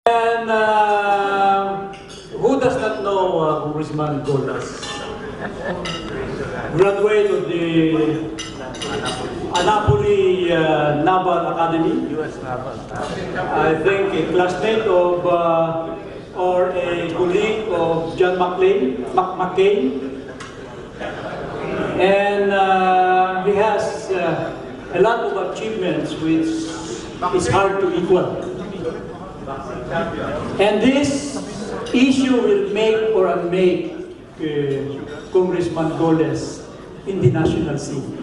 And who does not know Congressman Golez? Graduate of the Annapolis Naval Academy. U.S. Naval. I think a classmate of or a colleague of John McCain. And he has a lot of achievements which is hard to equal. And this issue will make or unmake Congressman Golez in the national scene.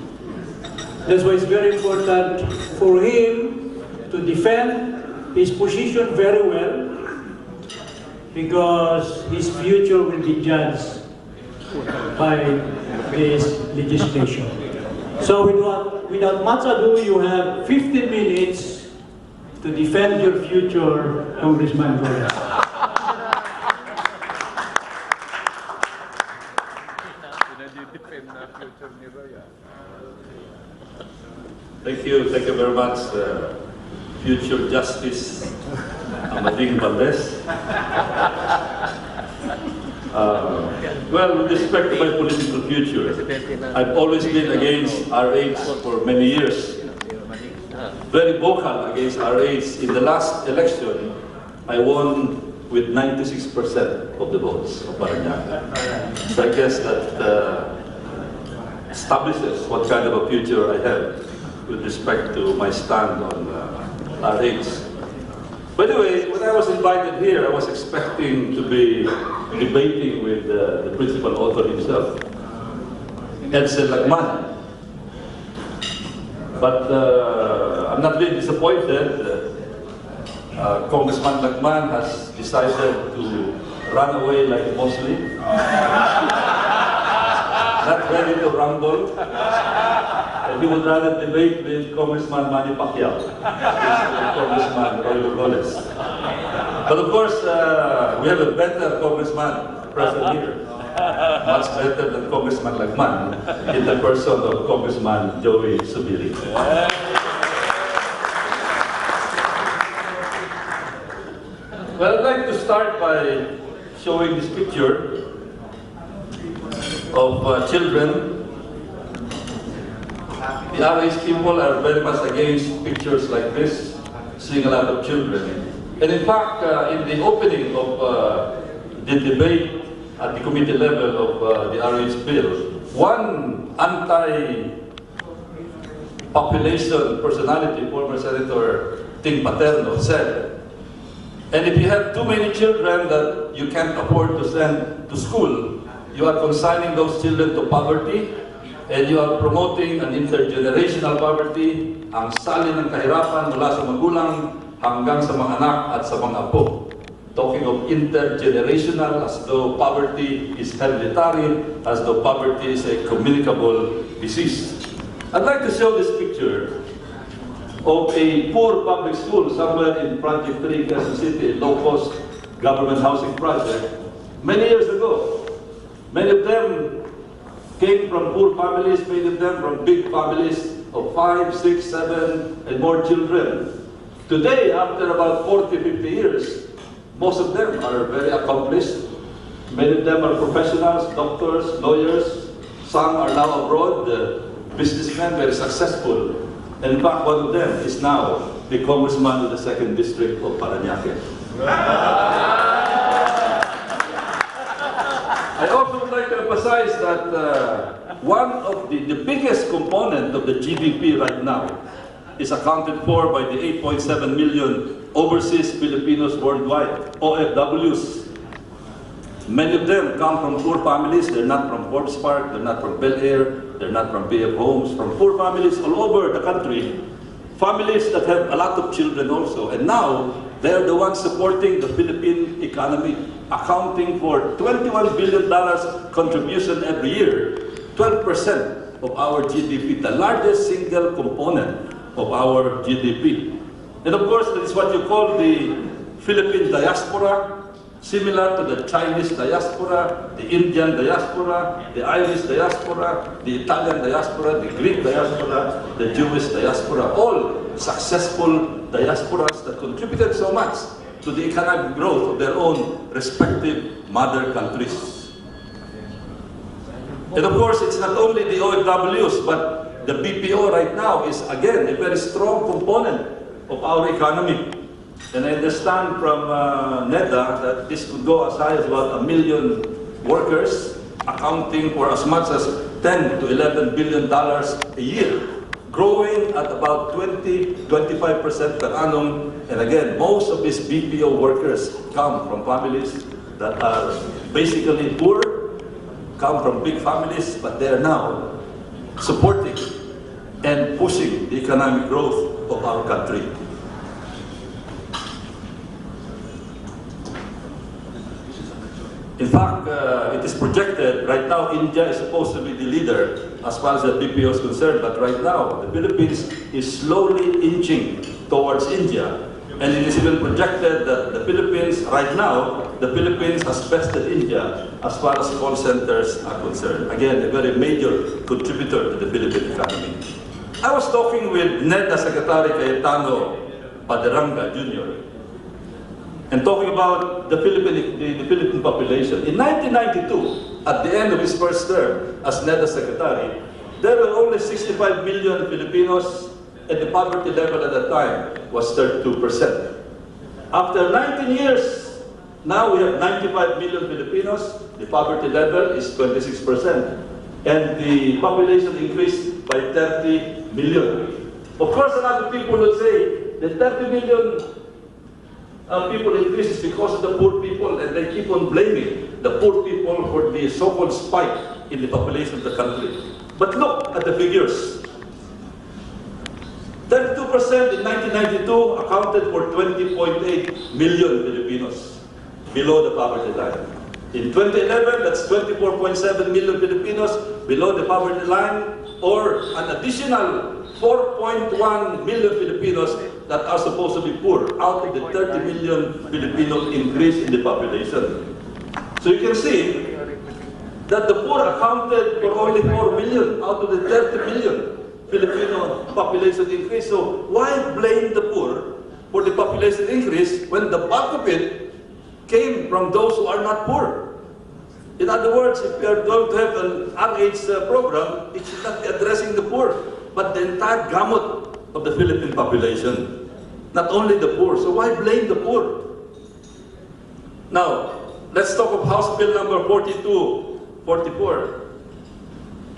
That's why it's very important for him to defend his position very well, because his future will be judged by this legislation. So without much ado, you have 15 minutes to defend your future, Congressman Golez. Thank you very much, future Justice Amading Valdez. Well, with respect to my political future, I've always been against RH for many years. Very vocal against RH. In the last election, I won with 96% of the votes of Parañaque. So I guess that establishes what kind of a future I have with respect to my stand on RH. By the way, when I was invited here, I was expecting to be debating with the principal author himself, Edsel Lagman. But I'm not really disappointed. Congressman Lagman has decided to run away like Mosley. Not ready to rumble. And he would rather debate with Congressman Manny Pacquiao, Congressman Roilo Golez. But of course, we have a better congressman present here. Much better than Congressman Lagman, in the person of Congressman Joey Zubiri. Well, I'd like to start by showing this picture of children. The RH people are very much against pictures like this, seeing a lot of children. And in fact, in the opening of the debate at the committee level of the RH bill, one anti-population personality, former Senator Ting Paterno, said, and if you have too many children that you can't afford to send to school, you are consigning those children to poverty, and you are promoting an intergenerational poverty, ang sali ng kahirapan mula sa magulang hanggang sa mga anak at sa mga apo. Talking of intergenerational, as though poverty is hereditary, as though poverty is a communicable disease. I'd like to show this picture of a poor public school somewhere in Project 3, Quezon City, a low-cost government housing project, many years ago. Many of them came from poor families, many of them from big families of 5, 6, 7, and more children. Today, after about 40, 50 years, most of them are very accomplished. Many of them are professionals, doctors, lawyers. Some are now abroad, businessmen, very successful. And in fact, one of them is now the congressman of the 2nd District of Parañaque. I also would like to emphasize that one of the biggest component of the GDP right now is accounted for by the 8.7 million overseas Filipinos worldwide, OFWs. Many of them come from poor families. They're not from Forbes Park, they're not from Bel Air, they're not from BF Homes, from poor families all over the country. Families that have a lot of children also. And now, they're the ones supporting the Philippine economy, accounting for $21 billion contribution every year, 12% of our GDP, the largest single component of our GDP. And of course, that is what you call the Philippine diaspora, similar to the Chinese diaspora, the Indian diaspora, the Irish diaspora, the Italian diaspora, the Greek diaspora, the Jewish diaspora, all successful diasporas that contributed so much to the economic growth of their own respective mother countries. And of course, it's not only the OFWs, but the BPO right now is again a very strong component of our economy. And I understand from NEDA that this could go as high as about 1 million workers, accounting for as much as $10 to $11 billion a year, growing at about 20–25% per annum. And again, most of these BPO workers come from families that are basically poor, come from big families, but they are now supporting and pushing the economic growth of our country. In fact, it is projected, right now India is supposed to be the leader as far as the BPO is concerned, but right now the Philippines is slowly inching towards India. And it is even projected that the Philippines, right now, the Philippines has bested India as far as call centers are concerned. Again, a very major contributor to the Philippine economy. I was talking with NEDA Secretary Cayetano Paderanga Jr. and talking about the Philippine population. In 1992, at the end of his first term as NEDA Secretary, there were only 65 million Filipinos, and the poverty level at that time was 32%. After 19 years, now we have 95 million Filipinos, the poverty level is 26%, and the population increased by 30 million. Of course, a lot of people would say the 30 million people increase because of the poor people, and they keep on blaming the poor people for the so-called spike in the population of the country. But look at the figures. 32% in 1992 accounted for 20.8 million Filipinos below the poverty line. In 2011, that's 24.7 million Filipinos below the poverty line, or an additional 4.1 million Filipinos that are supposed to be poor out of the 30 million Filipino increase in the population. So you can see that the poor accounted for only 4 million out of the 30 million Filipino population increase. So why blame the poor for the population increase when the bulk of it came from those who are not poor? In other words, if we are going to have an RH program, it should not be addressing the poor, but the entire gamut of the Philippine population, not only the poor. So why blame the poor? Now, let's talk of House Bill number 4244.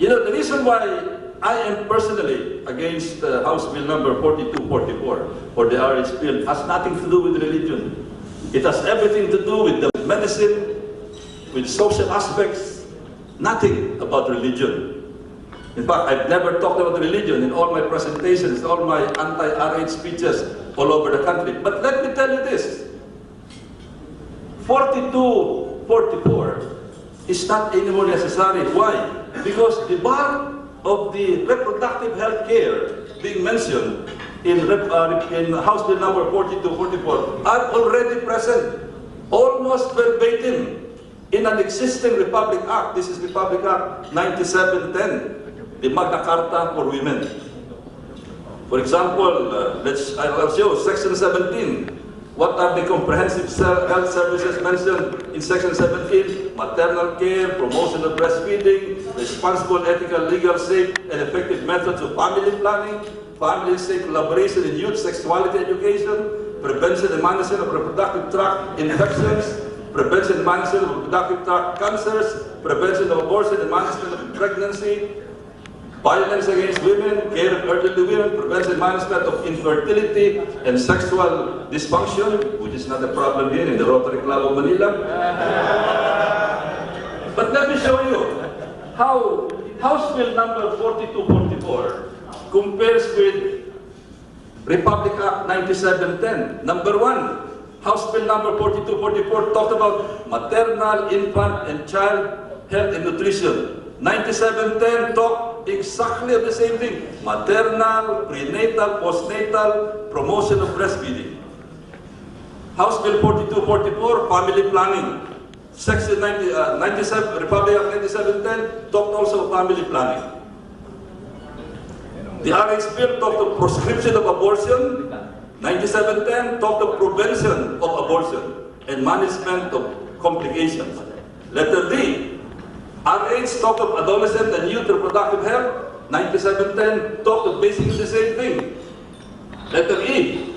You know, the reason why I am personally against House Bill number 4244, or the RH bill, has nothing to do with religion. It has everything to do with the medicine, with social aspects, nothing about religion. In fact, I've never talked about religion in all my presentations, all my anti-RH speeches all over the country. But let me tell you this, 4244 is not anymore necessary. Why? Because the bulk of the reproductive health care being mentioned in House Bill number 4244 are already present, almost verbatim, in an existing Republic Act. This is Republic Act 9710, the Magna Carta for Women. For example, I'll show Section 17. What are the comprehensive health services mentioned in Section 17? Maternal care, promotion of breastfeeding, responsible, ethical, legal, safe, and effective methods of family planning, family-safe collaboration in youth sexuality education, prevention and management of reproductive tract infections, prevention and management of reproductive tract cancers, prevention of abortion and management of pregnancy, violence against women, care of elderly women, prevention and management of infertility and sexual dysfunction, which is not a problem here in the Rotary Club of Manila. But let me show you how House Bill number 4244 compares with Republic Act 9710. Number one, House Bill number 4244 talked about maternal, infant, and child health and nutrition. 9710 talked exactly of the same thing. Maternal, prenatal, postnatal, promotion of breastfeeding. House Bill 4244, family planning. Section 97, Republic Act 9710 talked also of family planning. The RH bill talked of proscription of abortion, 9710 talked of prevention of abortion and management of complications. Letter D, RH talked of adolescent and youth reproductive health. 9710 talked of basically the same thing. Letter E,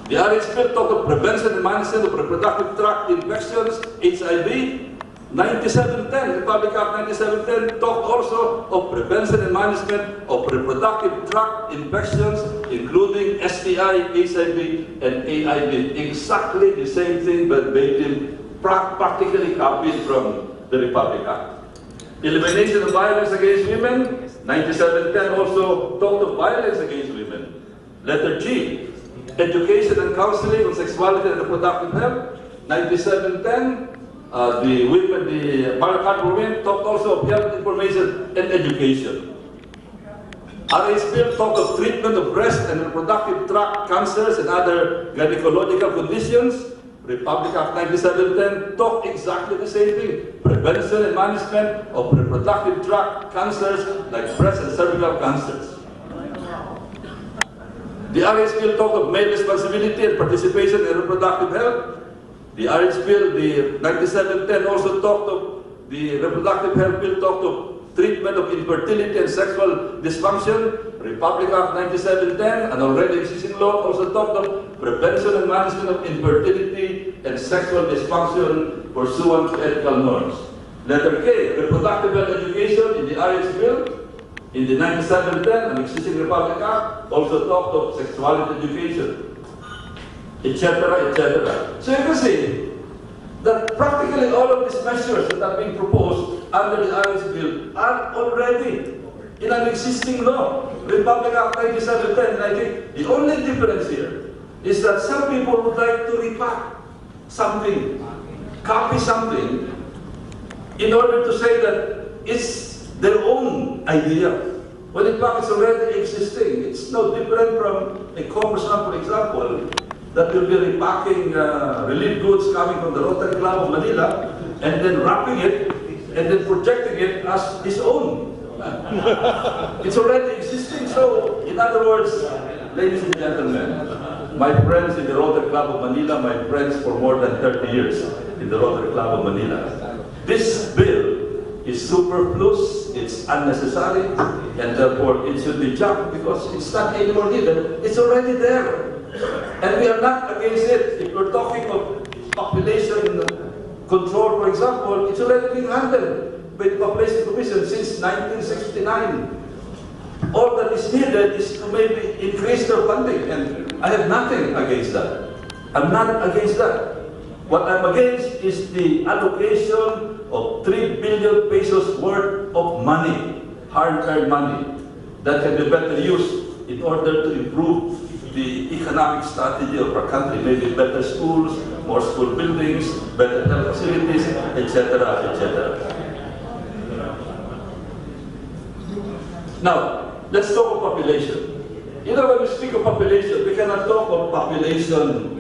the RH bill talked of prevention and management of reproductive tract infections, HIV. 9710, Republic Act 9710 talked also of prevention and management of reproductive tract infections, including STI, HIV, and AIV. Exactly the same thing, but practically copied from the Republic Act. Elimination of violence against women, 9710 also talked of violence against women. Letter G, education and counseling on sexuality and reproductive health, 9710. The Barakat women talked also of health information and education. RH bill talked of treatment of breast and reproductive tract cancers and other gynecological conditions. Republic Act 9710 talked exactly the same thing. Prevention and management of reproductive tract cancers like breast and cervical cancers. The RH bill talked of male responsibility and participation in reproductive health. The RH bill, the 9710 also talked of, the reproductive health bill talked of treatment of infertility and sexual dysfunction. Republic Act 9710, an already existing law, also talked of prevention and management of infertility and sexual dysfunction pursuant to ethical norms. Letter K, reproductive health education in the RH bill. In the 9710, an existing Republic Act, also talked of sexuality education, etc., etc. So you can see that practically all of these measures that are being proposed under the RH bill are already in an existing law. Republic Act 9710, I think the only difference here is that some people would like to repack something, copy something, in order to say that it's their own idea. When in fact it's already existing. It's no different from a congressman, for example, that will be repacking relief goods coming from the Rotary Club of Manila and then wrapping it and then projecting it as his own. It's already existing. So, in other words, ladies and gentlemen, my friends in the Rotary Club of Manila, my friends for more than 30 years in the Rotary Club of Manila, this bill is superfluous, it's unnecessary, and therefore it should be junked because it's not anymore needed. It's already there. And we are not against it. If we're talking of population control, for example, it's already been handled by the Population Commission since 1969. All that is needed is to maybe increase their funding, and I have nothing against that. I'm not against that. What I'm against is the allocation of 3 billion pesos worth of money, hard-earned money, that can be better used in order to improve the economic strategy of our country, maybe better schools, more school buildings, better health facilities, etc., etc. Now, let's talk of population. You know, when we speak of population, we cannot talk of population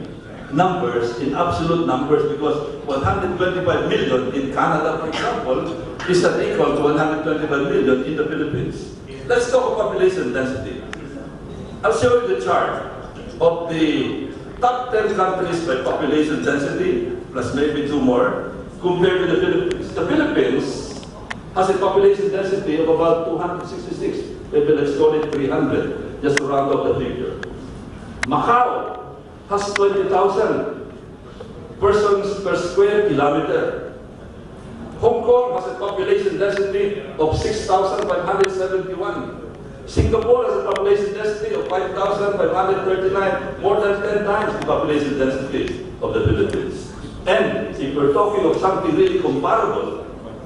numbers in absolute numbers because 125 million in Canada, for example, is not equal to 125 million in the Philippines. Let's talk of population density. I'll show you the chart of the top 10 countries by population density, plus maybe 2 more, compared with the Philippines. The Philippines has a population density of about 266, maybe let's call it 300, just to round up the figure. Macau has 20,000 persons per square kilometer. Hong Kong has a population density of 6,571. Singapore has a population density of 5,539, more than 10 times the population density of the Philippines. And if we're talking of something really comparable,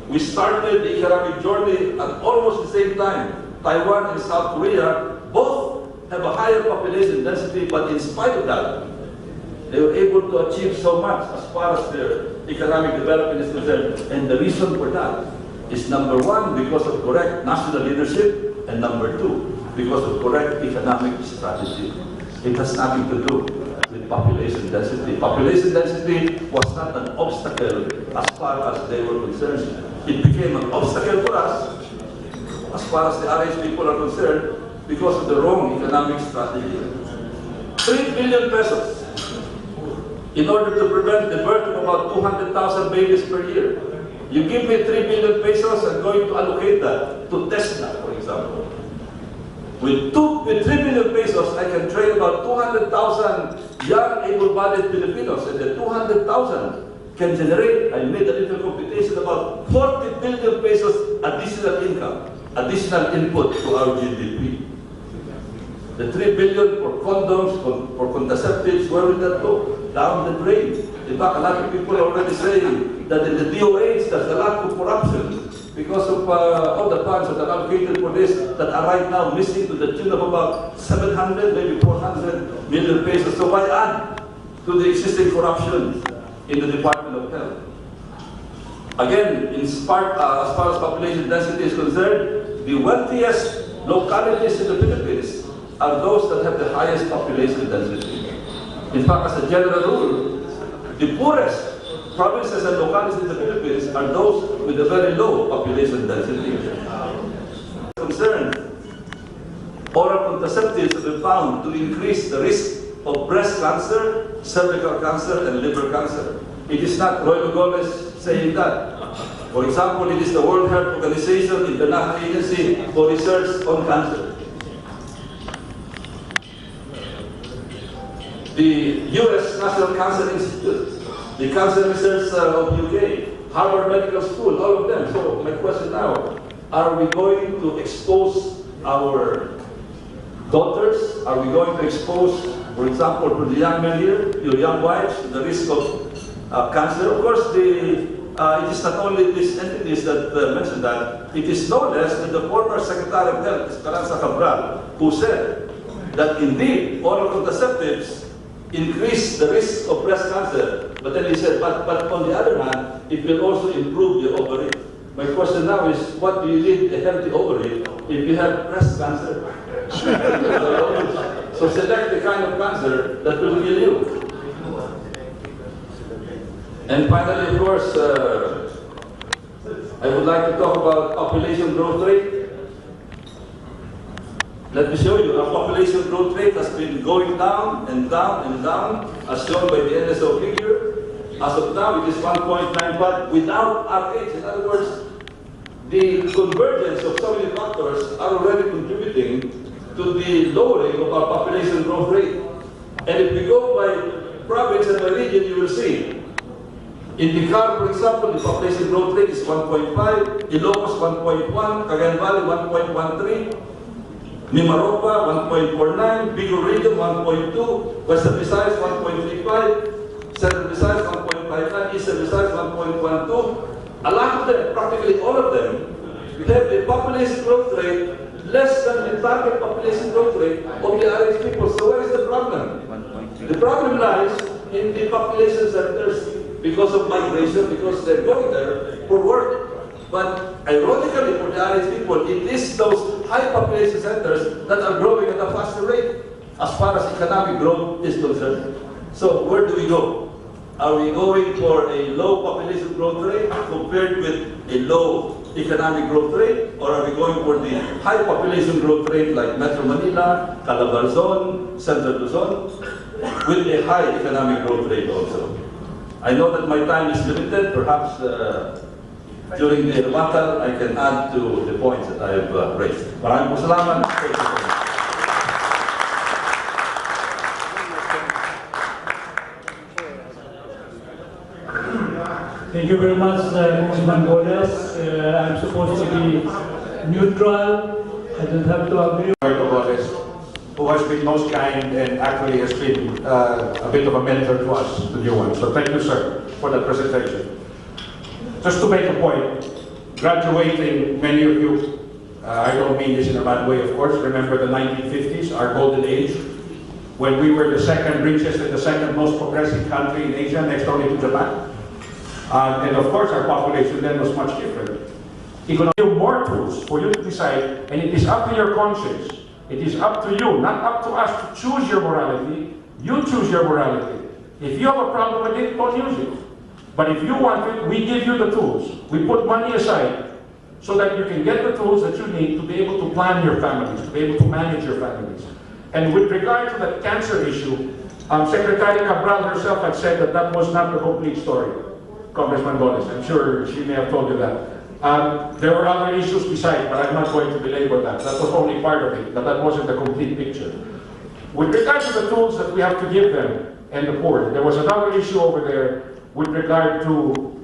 we started the economic journey at almost the same time. Taiwan and South Korea both have a higher population density, but in spite of that, they were able to achieve so much as far as their economic development is concerned. And the reason for that is number 1, because of correct national leadership, and number 2, because of correct economic strategy. It has nothing to do with population density. Population density was not an obstacle as far as they were concerned. It became an obstacle for us as far as the RH people are concerned because of the wrong economic strategy. 3 billion pesos in order to prevent the birth of about 200,000 babies per year. You give me 3 billion pesos, I'm going to allocate that to Tesla, for example. With 3 billion pesos, I can train about 200,000 young, able-bodied Filipinos, and the 200,000 can generate, I made a little computation, about 40 billion pesos additional income, additional input to our GDP. The 3 billion for condoms, for contraceptives, where will that go? Down the drain. In fact, a lot of people are already saying that in the DOH, there's a lot of corruption because of all the funds that are allocated for this that are right now missing to the tune of about 700, maybe 400 million pesos. So why add to the existing corruption in the Department of Health? Again, as far as population density is concerned, the wealthiest localities in the Philippines are those that have the highest population density. In fact, as a general rule, the poorest provinces and localities in the Philippines are those with a very low population density. Concerned, oral contraceptives have been found to increase the risk of breast cancer, cervical cancer, and liver cancer. It is not Roilo Golez saying that. For example, it is the World Health Organization, International Agency for Research on Cancer. The US National Cancer Institute, the Cancer Research of UK, Harvard Medical School, all of them. So my question now, are we going to expose our daughters? Are we going to expose, for example, for the young men here, your young wives, to the risk of cancer? Of course, it is not only these entities that mentioned that. It is no less than the former Secretary of Health, Esperanza Cabral, who said that indeed oral contraceptives increase the risk of breast cancer. But then he said, but on the other hand, it will also improve your ovary. My question now is, what do you need a healthy ovary if you have breast cancer? So select the kind of cancer that will kill you. And finally, of course, I would like to talk about population growth rate. Let me show you, our population growth rate has been going down and down and down, as shown by the NSO figure. As of now, it is 1.95 without RH. In other words, the convergence of so many factors are already contributing to the lowering of our population growth rate. And if we go by province and by region, you will see. In Bicol, for example, the population growth rate is 1.5, Ilocos 1.1, Cagayan Valley 1.13, Mimaropa 1.49, Bicol region 1.2, Western Visayas 1.35, Central Visayas 1.55, Eastern Visayas 1.12. A lot of them, practically all of them, have the population growth rate less than the target population growth rate of the RH people. So where is the problem? The problem lies in the population centers because of migration, because they're going there for work. But ironically for the RH people, it is those high population centers that are growing at a faster rate as far as economic growth is concerned. So where do we go? Are we going for a low population growth rate compared with a low economic growth rate? Or are we going for the high population growth rate like Metro Manila, Calabarzon, Central Luzon, with a high economic growth rate also? I know that my time is limited. Perhaps during the rebuttal, I can add to the points that I have raised. Maraming salamat. Thank you very much, Congressman Golez. I'm supposed to be neutral. I don't have to agree. Roilo Golez, who has been most kind and actually has been a bit of a mentor to us, the new one. So thank you, sir, for that presentation. Just to make a point, graduating, many of you, I don't mean this in a bad way, of course, remember the 1950s, our golden age, when we were the second richest and the second most progressive country in Asia, next only to Japan. And of course, our population then was much different. It can give more tools for you to decide, and it is up to your conscience. It is up to you, not up to us to choose your morality. You choose your morality. If you have a problem with it, don't use it. But if you want it, we give you the tools. We put money aside so that you can get the tools that you need to be able to plan your families, to be able to manage your families. And with regard to the cancer issue, Secretary Cabral herself had said that that was not the complete story, Congressman Golez. I'm sure she may have told you that. There were other issues besides, but I'm not going to belabor that. That was only part of it, but that wasn't the complete picture. With regard to the tools that we have to give them and the poor, there was another issue over there with regard to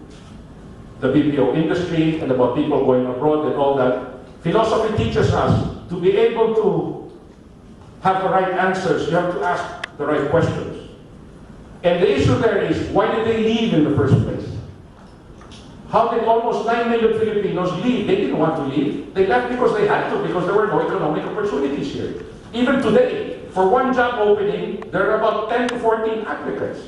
the BPO industry and about people going abroad and all that. Philosophy teaches us to be able to have the right answers, you have to ask the right questions. And the issue there is, why did they leave in the first place? How did almost 9 million Filipinos leave? They didn't want to leave. They left because they had to, because there were no economic opportunities here. Even today, for one job opening, there are about 10 to 14 applicants.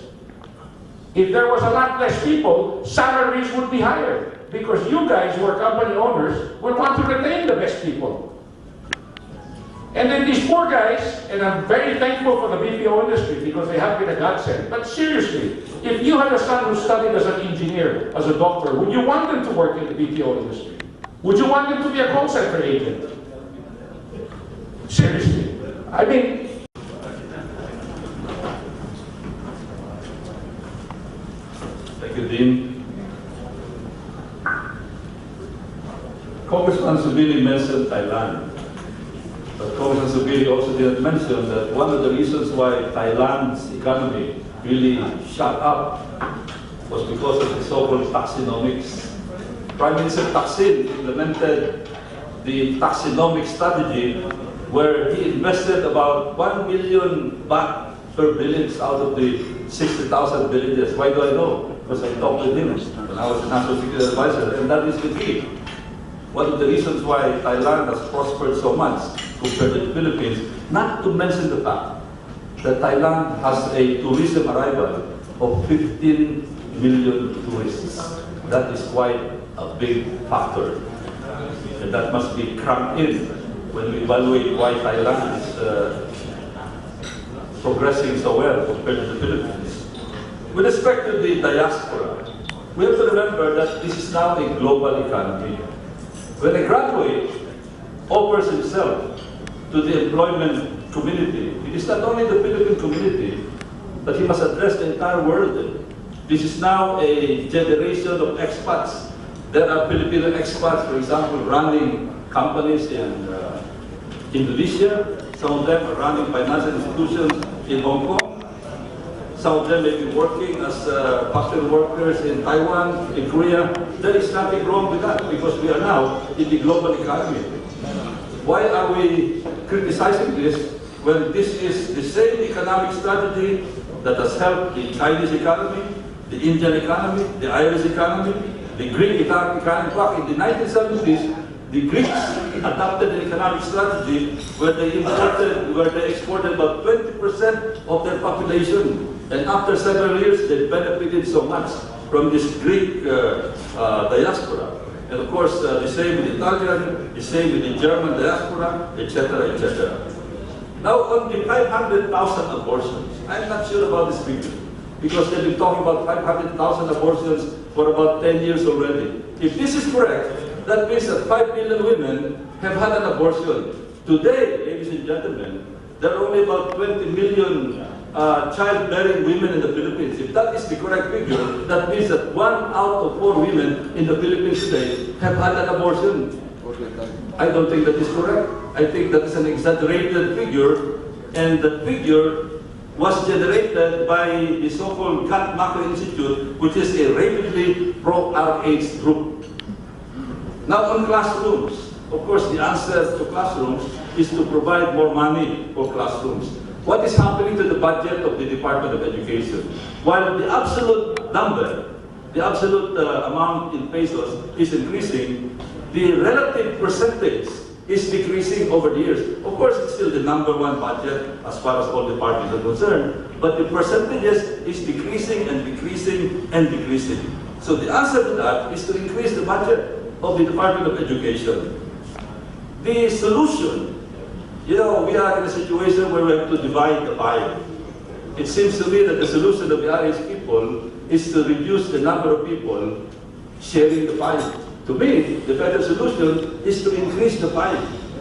If there was a lot less people, salaries would be higher, because you guys who are company owners will want to retain the best people. And then these poor guys, and I'm very thankful for the BPO industry because they have been a godsend. But seriously, if you had a son who studied as an engineer, as a doctor, would you want them to work in the BPO industry? Would you want them to be a call center agent? Seriously. I mean, thank you, Dean. Congressman Zubiri mentioned Thailand. But Congressman Zubiri also didn't mention that one of the reasons why Thailand's economy really shot up was because of the so-called taxonomics. Prime Minister Thaksin implemented the taxonomic strategy where he invested about 1 million baht per village out of the 60,000 villages. Why do I know? Because I talked with him when I was National Security Advisor, and that is the key. One of the reasons why Thailand has prospered so much compared to the Philippines, not to mention the fact that Thailand has a tourism arrival of 15 million tourists. That is quite a big factor. And that must be cramped in when we evaluate why Thailand is progressing so well compared to the Philippines. With respect to the diaspora, we have to remember that this is now a global economy. When a graduate offers himself to the employment community, it is not only the Philippine community, but he must address the entire world. This is now a generation of expats. There are Filipino expats, for example, running companies in Indonesia. Some of them are running financial institutions in Hong Kong. Some of them may be working as factory workers in Taiwan, in Korea. There is nothing wrong with that because we are now in the global economy. Why are we criticizing this when this is the same economic strategy that has helped the Chinese economy, the Indian economy, the Irish economy, the Greek economy? Back in the 1970s, the Greeks adopted an economic strategy where they exported about 20% of their population. And after several years, they benefited so much from this Greek diaspora. And of course, the same with the Italian, the same with the German diaspora, etc., etc. Now, on the 500,000 abortions, I'm not sure about this figure because they've been talking about 500,000 abortions for about 10 years already. If this is correct, that means that 5 million women have had an abortion. Today, ladies and gentlemen, there are only about 20 million childbearing women in the Philippines. If that is the correct figure, that means that 1 out of 4 women in the Philippines today have had an abortion. I don't think that is correct. I think that is an exaggerated figure, and the figure was generated by the so-called Guttmacher Institute, which is a rapidly pro-RH group. Now on classrooms, of course the answer to classrooms is to provide more money for classrooms. What is happening to the budget of the Department of Education? While the absolute number, the absolute amount in pesos is increasing, the relative percentage is decreasing over the years. Of course, it's still the #1 budget as far as all departments are concerned, but the percentages is decreasing and decreasing and decreasing. So the answer to that is to increase the budget of the Department of Education. The solution, we are in a situation where we have to divide the pie. It seems to me that the solution of the RH people is to reduce the number of people sharing the pie. To me, the better solution is to increase the pie.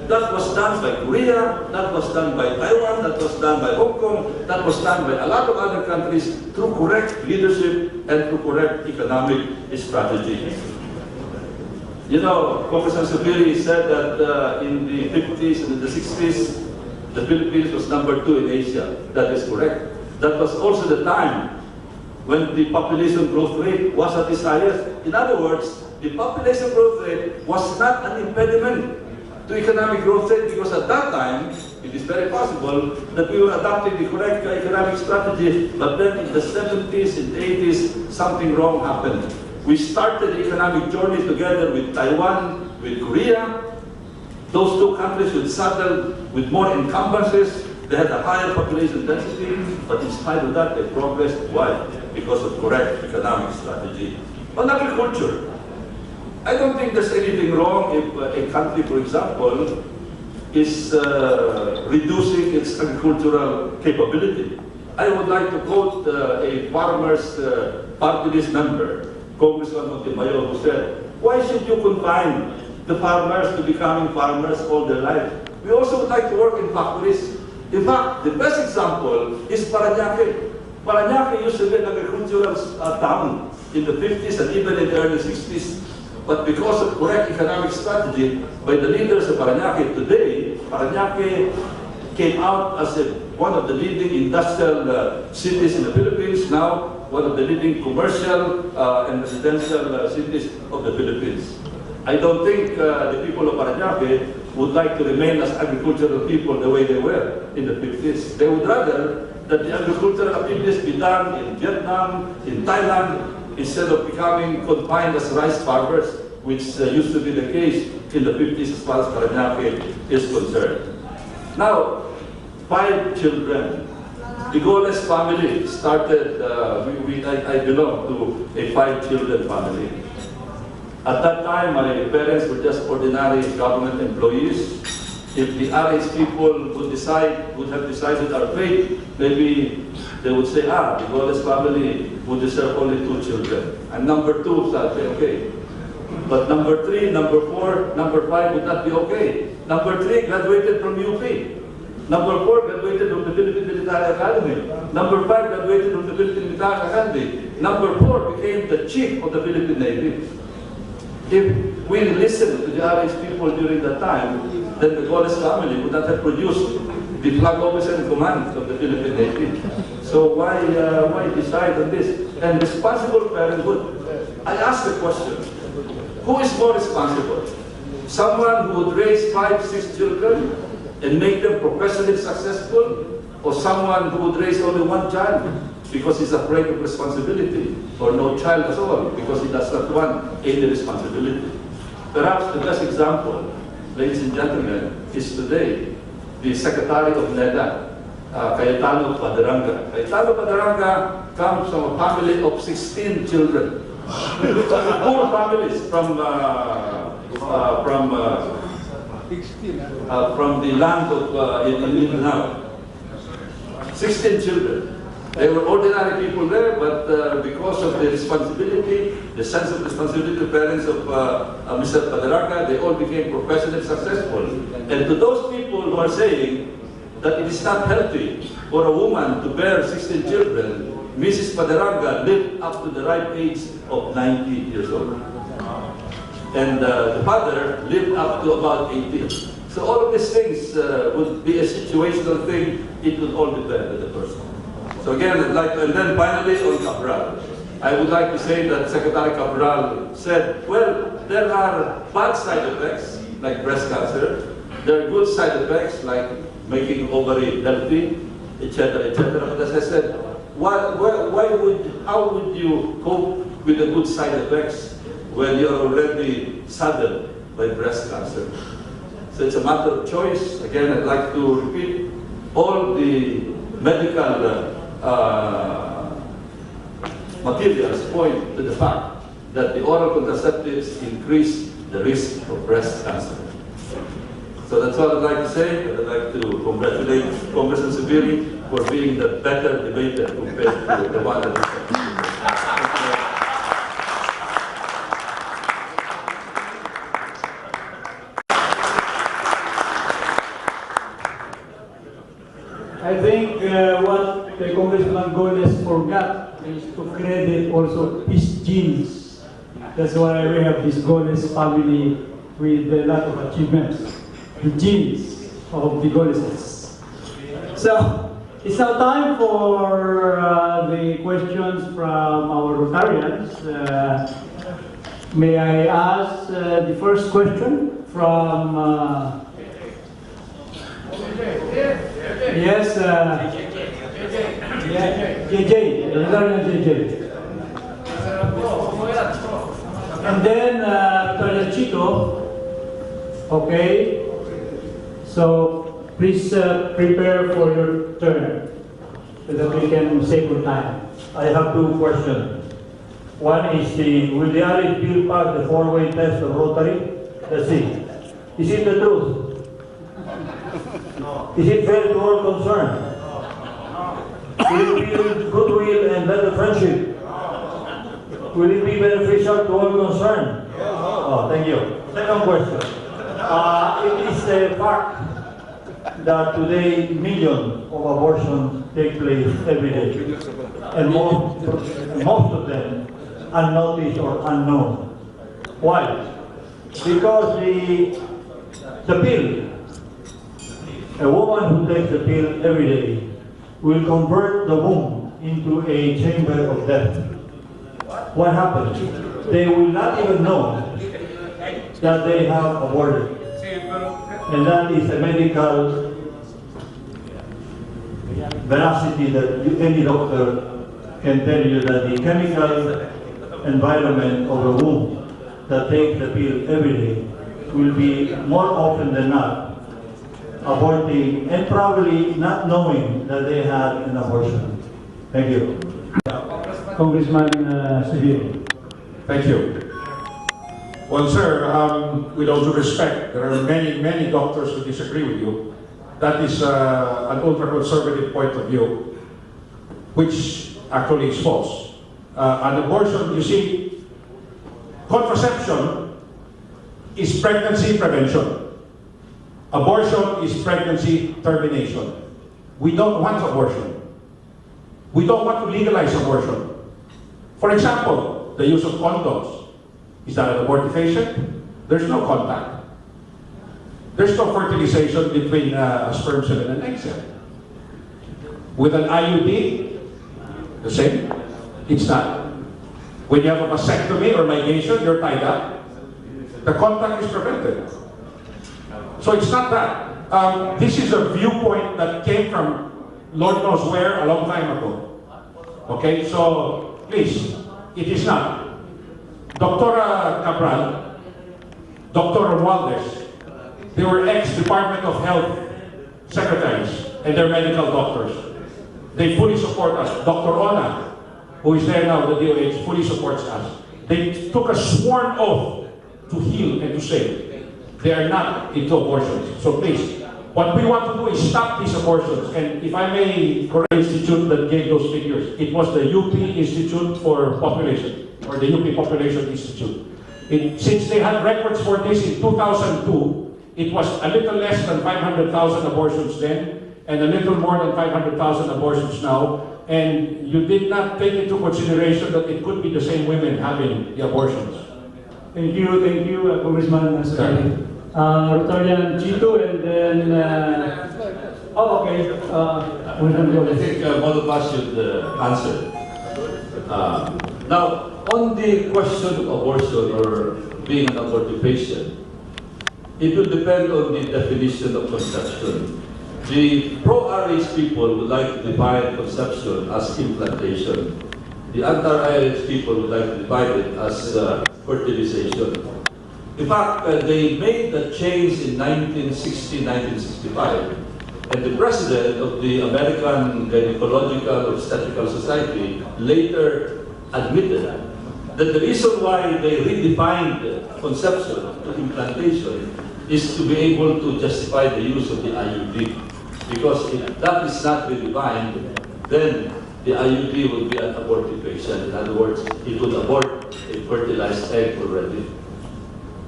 That was done by Korea, that was done by Taiwan, that was done by Hong Kong, that was done by a lot of other countries through correct leadership and through correct economic strategy. You know, Professor Zubiri said that in the 50s and in the 60s, the Philippines was number 2 in Asia. That is correct. That was also the time when the population growth rate was at its highest. In other words, the population growth rate was not an impediment to economic growth rate, because at that time, it is very possible that we were adopting the correct economic strategy, but then in the 70s and 80s, something wrong happened. We started the economic journey together with Taiwan, with Korea. Those two countries would settle with more encumbrances. They had a higher population density, but in spite of that, they progressed. Why? Because of correct economic strategy. On agriculture, I don't think there's anything wrong if a country, for example, is reducing its agricultural capability. I would like to quote a farmers' party list member, Congressman Montemayor, who said, "Why should you confine the farmers to becoming farmers all their life? We also would like to work in factories." In fact, the best example is Parañaque. Parañaque used to be an agricultural town in the 50s and even in the early 60s. But because of correct economic strategy by the leaders of Parañaque today, Parañaque came out as one of the leading industrial cities in the Philippines, now one of the leading commercial and residential cities of the Philippines. I don't think the people of Parañaque would like to remain as agricultural people the way they were in the 50s. They would rather that the agricultural activities be done in Vietnam, in Thailand, instead of becoming confined as rice farmers, which used to be the case in the 50s as far as Parañaque is concerned. Now, 5 children. The Golez family started, I belong to a 5 children family. At that time, my parents were just ordinary government employees. If the RH people would have decided our fate, maybe they would say, the Golez family would deserve only 2 children. And number 2, so I'd say, okay. But number 3, number 4, number 5 would not be okay. Number 3 graduated from UP. Number 4 graduated from the Philippine Military Academy. Number 5 graduated from the Philippine Military Academy. Number 4 became the chief of the Philippine Navy. If we listened to the RH people during that time, then the Golez family would not have produced the flag officer in command of the Philippine Navy. So why decide on this? And responsible parenthood. I ask the question, who is more responsible? Someone who would raise 5, 6 children and make them professionally successful, or someone who would raise only 1 child because he's afraid of responsibility, or no child at all because he does not want any responsibility? Perhaps the best example, ladies and gentlemen, is today the Secretary of NEDA, Cayetano Paderanga. Cayetano Paderanga comes from a family of 16 children. Poor families from the land of Mindanao. 16 children. They were ordinary people there, but because of the responsibility, the sense of responsibility of parents of Mr. Paderanga, they all became professionally successful. And to those people who are saying that it is not healthy for a woman to bear 16 children, Mrs. Paderanga lived up to the ripe age of 90 years old. And the father lived up to about 80. So all of these things would be a situational thing. It would all depend on the person. So again, I'd like to, and then finally on Cabral. I would like to say that Secretary Cabral said, well, there are bad side effects, like breast cancer. There are good side effects, like making ovary healthy, etc., etc. But as I said, how would you cope with the good side effects when you're already saddled by breast cancer? So it's a matter of choice. Again, I'd like to repeat, all the medical materials point to the fact that the oral contraceptives increase the risk of breast cancer. So that's all I'd like to say. I'd like to congratulate Congressman Zubiri for being the better debater compared to the one that is. Congressman Golez forgot is to credit also his genes. That's why we have this Golez family with a lot of achievements. The genes of the Golezes. So, it's now time for the questions from our Rotarians. May I ask the first question from... yes, JJ, Rotarian JJ. And then Rotarian Chito. Okay. So please prepare for your turn so that we can save your time. I have two questions. One is will the Alice bill pass the four-way test of Rotary? Let's see. Is it the truth? Is it fair to all concerned? Will it build goodwill and better friendship? Will it be beneficial to all concerned? Oh, thank you. Second question. It is a fact that today millions of abortions take place every day, and most of them unnoticed or unknown. Why? Because the pill, a woman who takes the pill every day will convert the womb into a chamber of death. What happens? They will not even know that they have aborted. And that is a medical veracity that any doctor can tell you that the chemical environment of a womb that takes the pill every day will be more often than not aborting and probably not knowing that they had an abortion. Thank you. Congressman Zubiri. Thank you. Well, sir, with all due respect, there are many doctors who disagree with you. That is an ultra-conservative point of view, which actually is false. An abortion, you see, contraception is pregnancy prevention. Abortion is pregnancy termination. We don't want abortion. We don't want to legalize abortion. For example, the use of condoms. Is that an abortifacient? There's no contact. There's no fertilization between a sperm cell and an egg cell. With an IUD, the same? It's not. When you have a vasectomy or ligation, you're tied up. The contact is prevented. So it's not that. This is a viewpoint that came from Lord knows where a long time ago. Okay, so please, it is not. Dr. Cabral, Dr. Romualdez, they were ex-Department of Health secretaries and they're medical doctors. They fully support us. Dr. Ona, who is there now, the DOH, fully supports us. They took a sworn oath to heal and to save. They are not into abortions. So please, what we want to do is stop these abortions. And if I may correct the institute that gave those figures, it was the UP Institute for Population, or the UP Population Institute. Since they had records for this in 2002, it was a little less than 500,000 abortions then, and a little more than 500,000 abortions now. And you did not take into consideration that it could be the same women having the abortions. Thank you, Congressman Zubiri. Rotarian Chito, and then... okay. I think both of us should answer. Now, on the question of abortion or being an abortive patient, it will depend on the definition of conception. The pro-RH people would like to define conception as implantation. The anti-RH people would like to define it as fertilization. In fact, they made the change in 1960, 1965, and the president of the American Gynecological Obstetrical Society later admitted that the reason why they redefined conception to implantation is to be able to justify the use of the IUD. Because if that is not redefined, then the IUD will be an abortifacient. In other words, it would abort a fertilized egg already.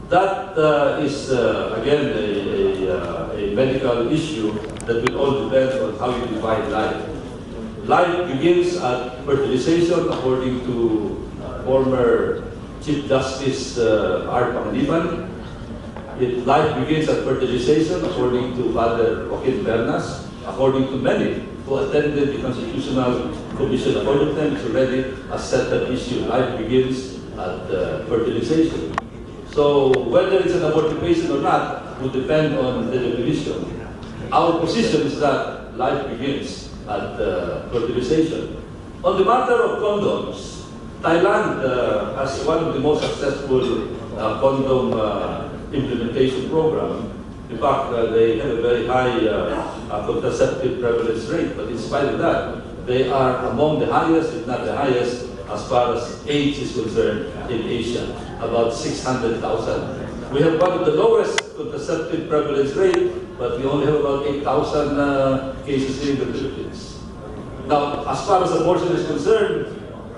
That is, again, a medical issue that will all depend on how you define life. life begins at fertilization according to former Chief Justice R. Pangiliban. Life begins at fertilization according to Father Joaquin Bernas, according to many who attended the Constitutional Commission. According to them, it's already a settled issue. Life begins at fertilization. So whether it's an abortifacient or not would depend on the definition. Our position is that life begins at fertilization. On the matter of condoms, Thailand has one of the most successful condom implementation program. In fact, they have a very high contraceptive prevalence rate, but in spite of that, they are among the highest, if not the highest, as far as AIDS is concerned in Asia, about 600,000. We have one of the lowest contraceptive prevalence rate, but we only have about 8,000 cases in the Philippines. Now, as far as abortion is concerned,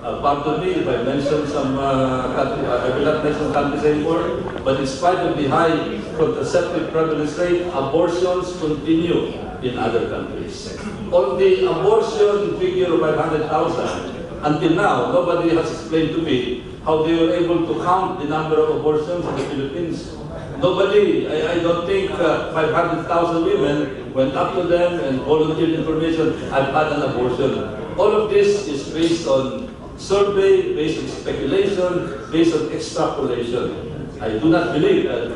pardon me if I mention some countries, I will not mention countries anymore, but in spite of the high contraceptive prevalence rate, abortions continue in other countries. On the abortion figure of 500,000, until now, nobody has explained to me how they were able to count the number of abortions in the Philippines. Nobody, I don't think 500,000 women went up to them and volunteered information, I've had an abortion. All of this is based on survey, based on speculation, based on extrapolation. I do not believe that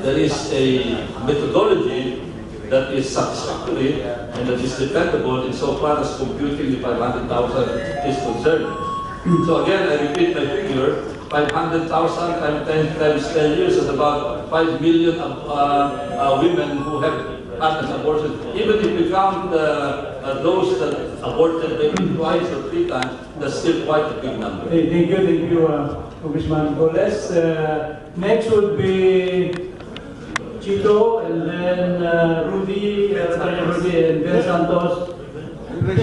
there is a methodology that is satisfactory and that is dependable insofar as computing the 500,000 is concerned. So again, I repeat my figure, 500,000 times 10 years is about 5 million women who have had an abortion. Even if we count those that aborted maybe twice or 3 times, that's still quite a big number. Hey, thank you, Congressman Golez. Next would be Chito, and then Rudy, and Ben Santos. Which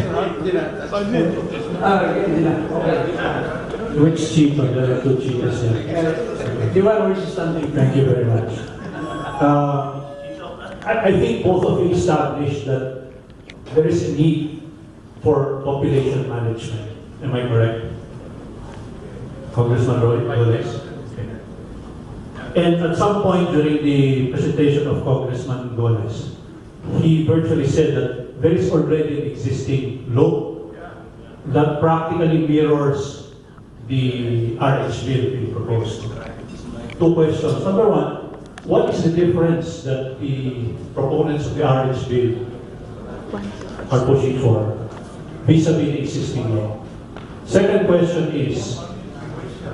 Chito? There are 2 Chitos here. Diwan, which is something. Thank you very much. I think both of you established that there is a need for population management. Am I correct? Congressman Roilo Golez? And at some point during the presentation of Congressman Golez, he virtually said that there is already an existing law that practically mirrors the RH bill being proposed. 2 questions. Number 1, what is the difference that the proponents of the RH bill are pushing for vis-a-vis the existing law? Second question is,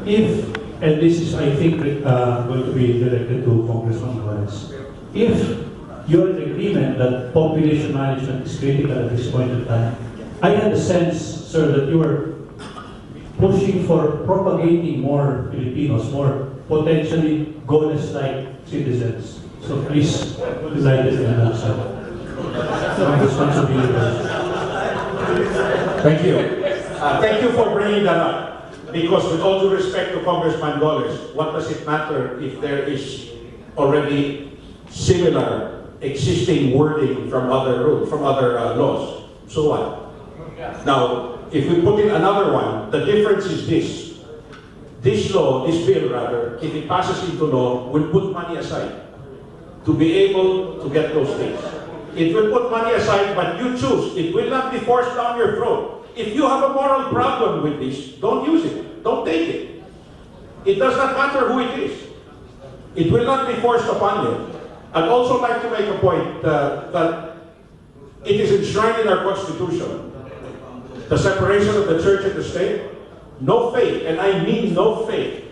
if, and this is I think going to be directed to Congressman Golez, if you're in agreement that population management is critical at this point in time, I had the sense, sir, that you were pushing for propagating more Filipinos, more potentially Golez-like citizens. So please enlighten me on that side. My responsibility. Thank you. Thank you for bringing that up. Because with all due respect to Congressman Golez, what does it matter if there is already similar existing wording from other laws? So what? Now, if we put in another one, the difference is this. This law, this bill rather, if it passes into law, will put money aside to be able to get those things. It will put money aside, but you choose. It will not be forced down your throat. If you have a moral problem with this, don't use it. Don't take it. It does not matter who it is. It will not be forced upon you. I'd also like to make a point that it is enshrined in our Constitution. The separation of the church and the state. No faith, and I mean no faith,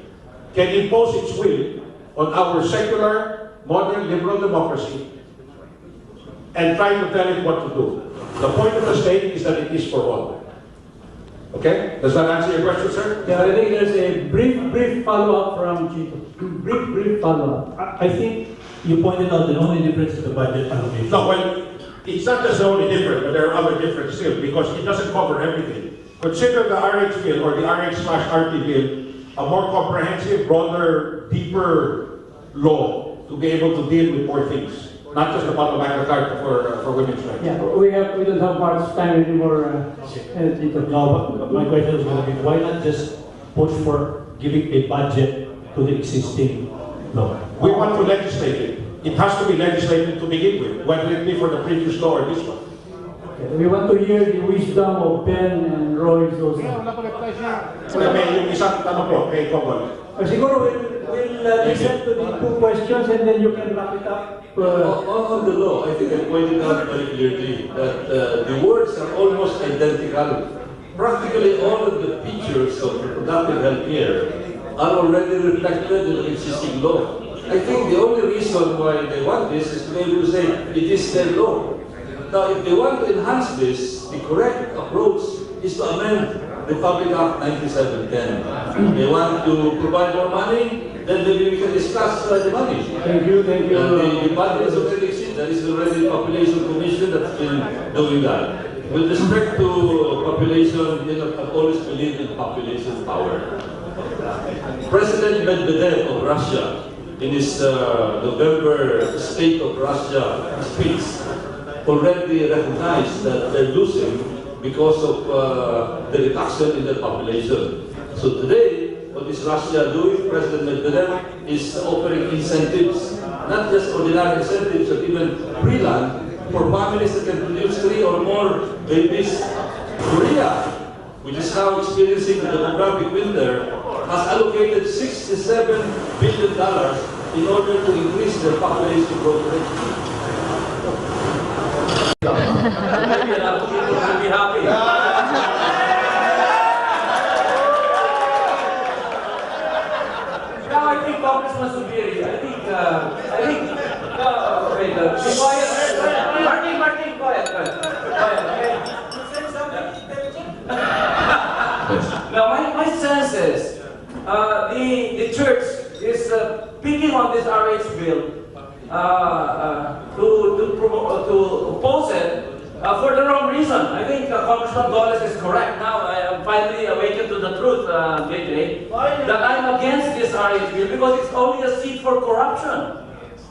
can impose its will on our secular, modern, liberal democracy and try to tell it what to do. The point of the state is that it is for all. Okay? Does that answer your question, sir? Yeah, I think there's a brief follow-up from Chito. Brief follow-up. I think you pointed out the only difference is the budget allocation. No, well, it's not just the only difference, but there are other differences still, because it doesn't cover everything. Consider the RH bill or the RH/RT bill a more comprehensive, broader, deeper law to be able to deal with more things. not just the bottom of the card for women's rights. Yeah, we don't have much time anymore. No, but my question is going to be, why not just push for giving a budget to the existing law? We want to legislate it. It has to be legislated to begin with, whether it be for the previous law or this one. Okay, we want to hear the wisdom of Ben and Roy also. May yung isang tanong po kay Cong. Siguro we'll listen to the two questions and then you can wrap it up. On the law, I think I pointed out very clearly that the words are almost identical. Practically all of the features of reproductive health care are already reflected in the existing law. I think the only reason why they want this is to be able to say it is their law. Now, if they want to enhance this, the correct approach is to amend Republic Act 9710. They want to provide more money, then maybe we can discuss the money. Thank you, thank you. The budget is already existing. There is already a population commission that's been doing that. With respect to population, I've always believed in population power. President Medvedev of Russia, in his November State of Russia speech, already recognized that they're losing because of the reduction in the population. So today, what is Russia doing? President Medvedev is offering incentives, not just ordinary incentives, but even free land for families that can produce 3 or more babies. Korea, which is now experiencing the demographic winter, has allocated $67 billion in order to increase their population growth rate. Maybe a lot of people will be happy. Now I think Congressman Zubiri, wait, be quiet. Martin, quiet, okay? Now my sense is, the church is picking on this RH bill to oppose it for the wrong reason. I think Congressman Golez is correct. Now I am finally awakened to the truth, JJ, that I'm against this RH bill because it's only a seat for corruption.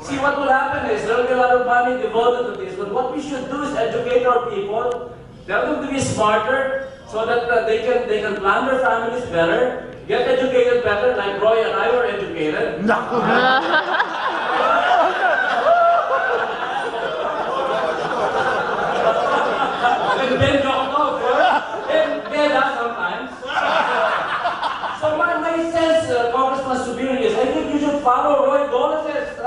See, what will happen is there will be a lot of money devoted to this, but what we should do is educate our people, tell them to be smarter so that they can plan their families better, get educated better, like Roy and I were educated. And then knocked off, and that sometimes. So my sense, Congressman Zubiri, is I think you should follow Roy Golez's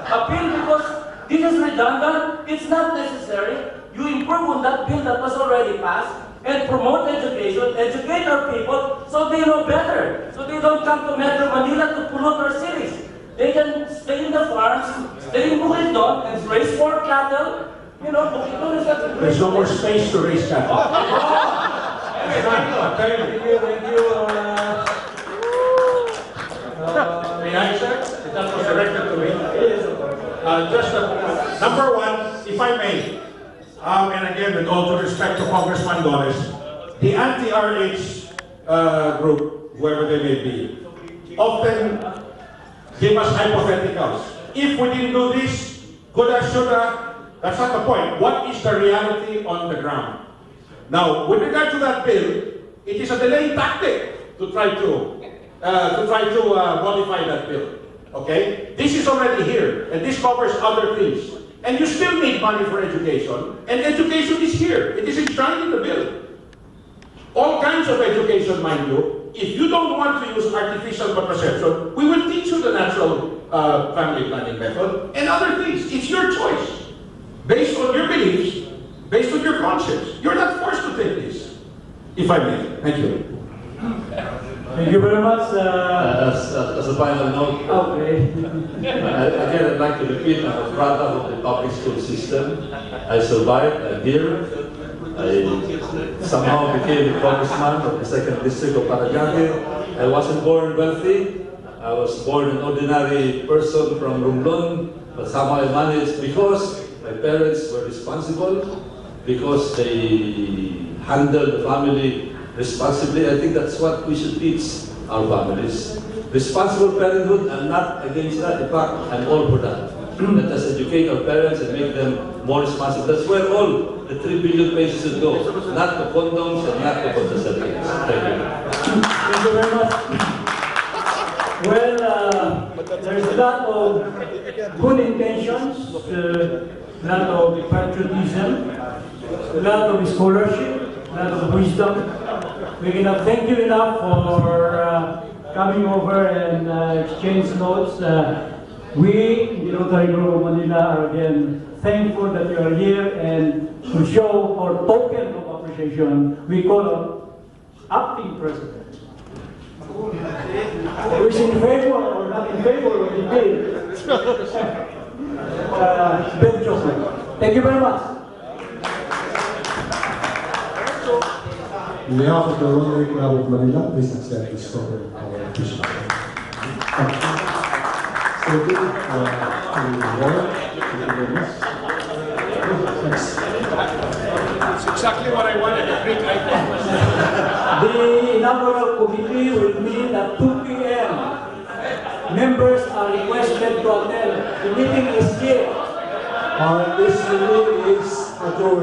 appeal because this is redundant, it's not necessary. You improve on that bill that was already passed and promote education, educate our people so they know better. So they don't come to Metro Manila to pollute our cities. They can stay in the farms, stay in Bukidnon and raise more cattle. You know, Bukidnon is such a great There's no more space to raise cattle. Thank you. May I, sir? That was directed to me. Number one, if I may, and again, with all due respect to Congressman Golez, the anti-RH group, whoever they may be, often give us hypotheticals. If we didn't do this, coulda, shoulda, that's not the point. What is the reality on the ground? Now, with regard to that bill, it is a delaying tactic to try to modify that bill. Okay? This is already here, and this covers other things. And you still need money for education, and education is here. It is enshrined in the bill. All kinds of education, mind you. If you don't want to use artificial contraception, we will teach you the natural family planning method and other things. It's your choice. Based on your beliefs, based on your conscience. You're not forced to take this. If I may. Thank you. Thank you very much. As a final note, Okay. again, I'd like to repeat, I'm a product of the public school system. I survived, I'm here. I somehow became a congressman of the 2nd District of Paraguay. I wasn't born wealthy. I was born an ordinary person from Romblon, but somehow I managed because my parents were responsible, because they handled the family responsibly. I think that's what we should teach our families. Responsible parenthood, I'm not against that. In fact, I'm all for that. Let us educate our parents and make them more responsible. That's where all the 3 billion pesos should go, not to condoms and not to contraceptives. Thank you. Thank you very much. Well, there's a lot of good intentions, a lot of patriotism, a lot of scholarship, a lot of wisdom. We cannot thank you enough for coming over and exchange notes. We, the Rotary Group of Manila, are again thankful that you are here, and to show our token of appreciation, we call on acting president. Who is in favor or not in favor of the bill? Ben Joseph. Thank you very much. On behalf of the Rotary Club of Manila, please accept this token of our appreciation. Thank you. Thank you very much. It's exactly what I wanted to drink right now. The inaugural committee will meet at 2 p.m. Members are requested to attend. The meeting is here. This meeting is adjourned.